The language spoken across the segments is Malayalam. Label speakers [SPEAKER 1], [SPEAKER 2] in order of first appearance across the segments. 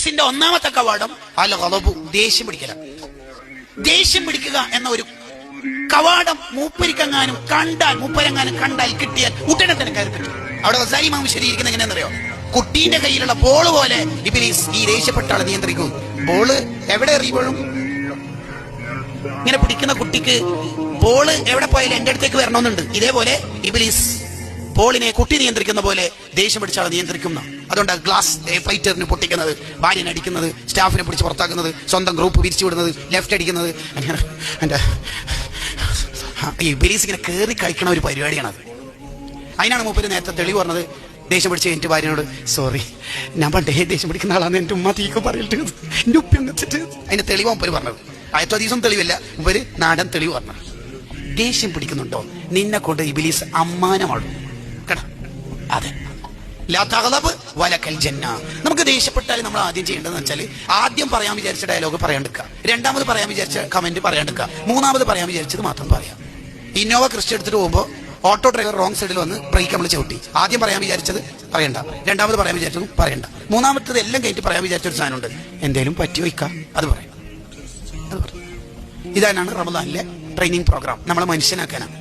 [SPEAKER 1] ഇബിലീസിന്റെ ഒന്നാമത്തെ കവാടം അൽ ഗളബു, ദേഷ്യം പിടിക്കലാണ്. ദേഷ്യം പിടിക്കുക എന്ന ഒരു കവാടം മൂപ്പരിക്കെങ്ങാനും കണ്ടാൽ കിട്ടിയാൽ ഉടനെ തന്നെ കയറി കിട്ടും. അവിടെ ഗസാലി ഇമാം ശരിയിരിക്കുന്നത് എങ്ങനെയാണെന്നറിയോ? കുട്ടീന്റെ കയ്യിലുള്ള ബോള് പോലെ ഇബ്ലീസ് ഈ ദേഷ്യപ്പെട്ട ആളെ നിയന്ത്രിക്കും. ബോള് എവിടെ എറിയുമ്പോഴും ഇങ്ങനെ പിടിക്കുന്ന കുട്ടിക്ക് ബോള് എവിടെ പോയാലും എന്റെ അടുത്തേക്ക് വരണമെന്നുണ്ട്. ഇതേപോലെ ഇബ്ലീസ് ബോളിനെ കുട്ടി നിയന്ത്രിക്കുന്ന പോലെ ദേഷ്യം പിടിച്ച ആളെ നിയന്ത്രിക്കുന്ന. അതുകൊണ്ടാണ് ഗ്ലാസ് ഫൈറ്ററിന് പൊട്ടിക്കുന്നത്, ഭാര്യനെ അടിക്കുന്നത്, സ്റ്റാഫിനെ പിടിച്ച് പുറത്താക്കുന്നത്, സ്വന്തം ഗ്രൂപ്പ് പിരിച്ചു വിടുന്നത്, ലെഫ്റ്റ് അടിക്കുന്നത്. എന്റെ ഈ ഇബ്ലീസ് ഇങ്ങനെ കയറി കഴിക്കണ ഒരു പരിപാടിയാണത്. അതിനാണ് മൂപ്പര് നേരത്തെ തെളിവ് പറഞ്ഞത്. ദേഷ്യം പിടിച്ച് എന്റെ ഭാര്യനോട്, സോറി ഞാൻ പണ്ടേ ദേഷ്യം പിടിക്കുന്ന ആളാന്ന് എന്റെ ഉമ്മ തീക്ക പറയട്ടെ, എന്റെ ഉപ്പ വെച്ചിട്ട്. അതിന്റെ തെളിവ് മൂപ്പര് പറഞ്ഞത്. ആയത്തോ ദിവസം തെളിവില്ല, മൂപ്പര് നാടൻ തെളിവ് പറഞ്ഞത്. ദേഷ്യം പിടിക്കുന്നുണ്ടോ, നിന്നെ കൊണ്ട് ഇബ്ലീസ് അമ്മാനമാടും കേട്ടോ. അതെ, ലാ തഗ്ളബ് വലക്കൽ ജന്ന. നമുക്ക് ദേഷ്യപ്പെട്ടാൽ നമ്മൾ ആദ്യം ചെയ്യേണ്ടതെന്ന് വെച്ചാൽ, ആദ്യം പറയാൻ വിചാരിച്ച ഡയലോഗ് പറയാണ്ടിരിക്കുക, രണ്ടാമത് പറയാൻ വിചാരിച്ച കമന്റ് പറയാണ്ടിരിക്കുക, മൂന്നാമത് പറയാൻ വിചാരിച്ചത് മാത്രം പറയാം. ഇന്നോവ ക്രിസ്റ്റ എടുത്തിട്ട് പോകുമ്പോൾ ഓട്ടോ ഡ്രൈവർ റോങ് സൈഡിൽ വന്ന് ബ്രേക്ക് നമ്മൾ ചവിട്ടി. ആദ്യം പറയാൻ വിചാരിച്ചത് പറയണ്ട, രണ്ടാമത് പറയാൻ വിചാരിച്ചതും പറയണ്ട, മൂന്നാമത്തത് എല്ലാം കഴിഞ്ഞിട്ട് പറയാൻ വിചാരിച്ചൊരു സാധനമുണ്ട്, എന്തേലും പറ്റി വയ്ക്കാം, അത് പറയാം. ഇതാണ് റമദാനിലെ ട്രെയിനിങ് പ്രോഗ്രാം. നമ്മളെ മനുഷ്യനാക്കാനാണ്.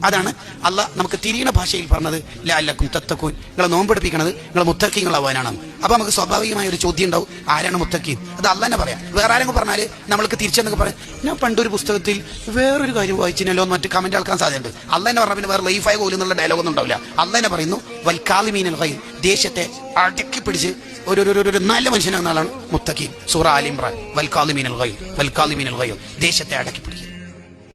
[SPEAKER 1] അതാണ് അള്ളാഹ് നമുക്ക് തിരിയണ ഭാഷയിൽ പറഞ്ഞത്, ലഅല്ലക്കും തത്തഖൂൻ, നിങ്ങളെ നോമ്പെടുപ്പിക്കണത് നിങ്ങൾ മുത്തഖീങ്ങളാവാനാണ്. അപ്പൊ നമുക്ക് സ്വാഭാവികമായ ഒരു ചോദ്യം ഉണ്ടാവും, ആരാണ് മുത്തഖീൻ? അത് അള്ളാഹ് തന്നെ പറയാം. വേറെ ആരെങ്കിലും പറഞ്ഞാല് നമ്മൾക്ക് തിരിച്ചെന്നൊക്കെ പറയാം, ഞാൻ പണ്ടൊരു പുസ്തകത്തിൽ വേറൊരു കാര്യം വായിച്ചിനല്ലോ എന്ന് മറ്റു കമന്റ് ആൾക്കാൻ സാധ്യതയുണ്ട്. അള്ളാഹ് തന്നെ പറഞ്ഞാൽ പിന്നെ വേറെ ലൈഫായ പോലും എന്നുള്ള ഡയലോഗ് ഒന്നും ഉണ്ടാവില്ല. അള്ളാഹ് തന്നെ പറയുന്നു, വൽകാളിമീനൽ ഗൈദ്, ദേഷ്യത്തെ അടക്കി പിടിച്ച് ഒരു നല്ല മനുഷ്യനാകുന്ന ആളാണ് മുത്തഖീൻ. സൂറ ആൽ ഇംറാൻ, വൽകാളിമീനൽ ഗൈദ്, ദേഷ്യത്തെ അടക്കി പിടിക്കുക.